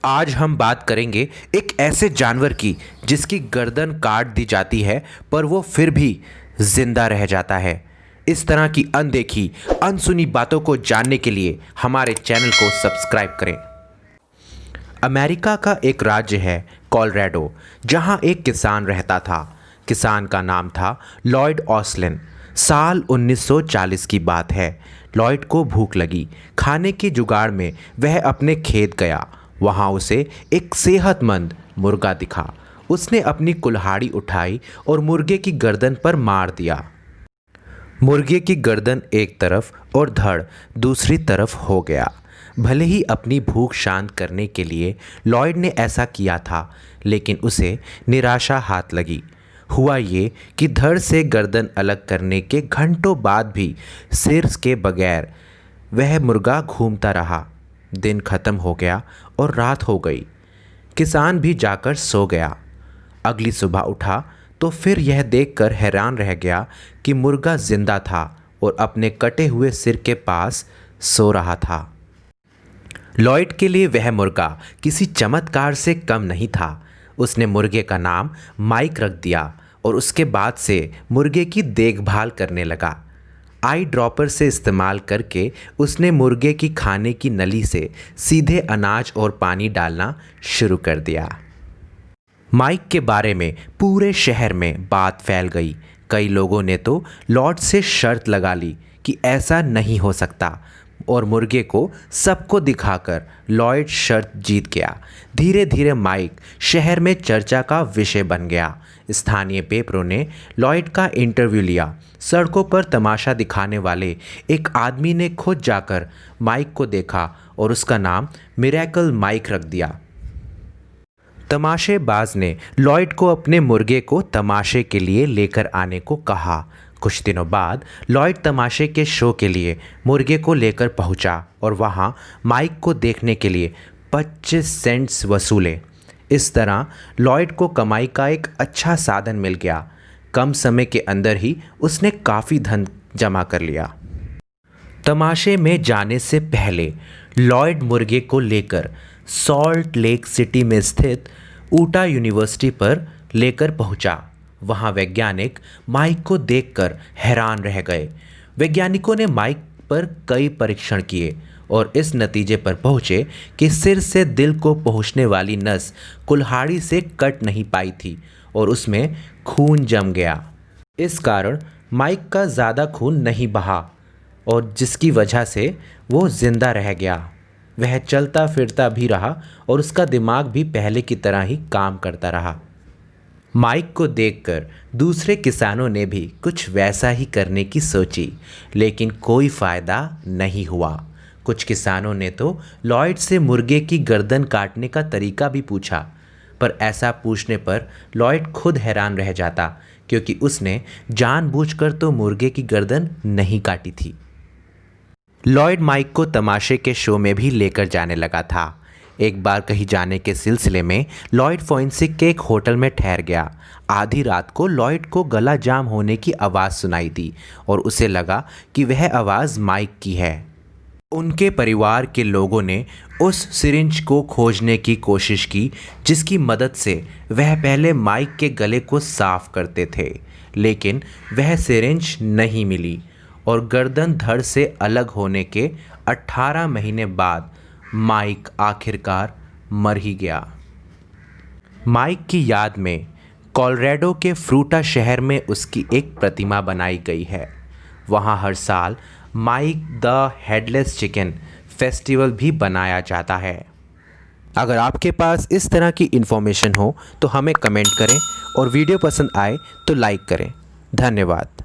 आज हम बात करेंगे एक ऐसे जानवर की जिसकी गर्दन काट दी जाती है पर वो फिर भी जिंदा रह जाता है। इस तरह की अनदेखी अनसुनी बातों को जानने के लिए हमारे चैनल को सब्सक्राइब करें। अमेरिका का एक राज्य है कोलोराडो, जहां एक किसान रहता था। किसान का नाम था लॉयड ऑसलिन। साल 1940 की बात है। लॉयड को भूख लगी। खाने के जुगाड़ में वह अपने खेत गया। वहाँ उसे एक सेहतमंद मुर्गा दिखा। उसने अपनी कुल्हाड़ी उठाई और मुर्गे की गर्दन पर मार दिया। मुर्गे की गर्दन एक तरफ और धड़ दूसरी तरफ हो गया। भले ही अपनी भूख शांत करने के लिए लॉयड ने ऐसा किया था, लेकिन उसे निराशा हाथ लगी। हुआ ये कि धड़ से गर्दन अलग करने के घंटों बाद भी सिर के बगैर वह मुर्गा घूमता रहा। दिन खत्म हो गया और रात हो गई। किसान भी जाकर सो गया। अगली सुबह उठा तो फिर यह देखकर हैरान रह गया कि मुर्गा जिंदा था और अपने कटे हुए सिर के पास सो रहा था। लॉयड के लिए वह मुर्गा किसी चमत्कार से कम नहीं था। उसने मुर्गे का नाम माइक रख दिया और उसके बाद से मुर्गे की देखभाल करने लगा। आई ड्रॉपर से इस्तेमाल करके उसने मुर्गे की खाने की नली से सीधे अनाज और पानी डालना शुरू कर दिया। माइक के बारे में पूरे शहर में बात फैल गई। कई लोगों ने तो लॉर्ड से शर्त लगा ली कि ऐसा नहीं हो सकता, और मुर्गे को सबको दिखाकर लॉयड शर्त जीत गया। धीरे धीरे माइक शहर में चर्चा का विषय बन गया। स्थानीय पेपरों ने लॉयड का इंटरव्यू लिया। सड़कों पर तमाशा दिखाने वाले एक आदमी ने खुद जाकर माइक को देखा और उसका नाम मिरेकल माइक रख दिया। तमाशेबाज ने लॉयड को अपने मुर्गे को तमाशे के लिए लेकर आने को कहा। कुछ दिनों बाद लॉयड तमाशे के शो के लिए मुर्गे को लेकर पहुंचा और वहां माइक को देखने के लिए 25 सेंट्स वसूले। इस तरह लॉयड को कमाई का एक अच्छा साधन मिल गया। कम समय के अंदर ही उसने काफ़ी धन जमा कर लिया। तमाशे में जाने से पहले लॉयड मुर्गे को लेकर सॉल्ट लेक सिटी में स्थित ऊटा यूनिवर्सिटी पर लेकर पहुंचा। वहां वैज्ञानिक माइक को देखकर हैरान रह गए। वैज्ञानिकों ने माइक पर कई परीक्षण किए और इस नतीजे पर पहुंचे कि सिर से दिल को पहुंचने वाली नस कुल्हाड़ी से कट नहीं पाई थी और उसमें खून जम गया। इस कारण माइक का ज़्यादा खून नहीं बहा और जिसकी वजह से वो जिंदा रह गया। वह चलता फिरता भी रहा और उसका दिमाग भी पहले की तरह ही काम करता रहा। माइक को देखकर दूसरे किसानों ने भी कुछ वैसा ही करने की सोची, लेकिन कोई फ़ायदा नहीं हुआ। कुछ किसानों ने तो लॉयड से मुर्गे की गर्दन काटने का तरीका भी पूछा, पर ऐसा पूछने पर लॉयड खुद हैरान रह जाता, क्योंकि उसने जानबूझकर तो मुर्गे की गर्दन नहीं काटी थी। लॉयड माइक को तमाशे के शो में भी लेकर जाने लगा था। एक बार कहीं जाने के सिलसिले में लॉयड फोरेंसिक के एक होटल में ठहर गया। आधी रात को लॉयड को गला जाम होने की आवाज़ सुनाई दी और उसे लगा कि वह आवाज़ माइक की है। उनके परिवार के लोगों ने उस सिरिंज को खोजने की कोशिश की जिसकी मदद से वह पहले माइक के गले को साफ करते थे, लेकिन वह सिरिंज नहीं मिली और गर्दन धड़ से अलग होने के 18 महीने बाद माइक आखिरकार मर ही गया। माइक की याद में कोलोराडो के फ्रूटा शहर में उसकी एक प्रतिमा बनाई गई है। वहाँ हर साल Mike the headless chicken festival भी बनाया जाता है। अगर आपके पास इस तरह की इन्फॉर्मेशन हो तो हमें कमेंट करें और वीडियो पसंद आए तो लाइक करें। धन्यवाद।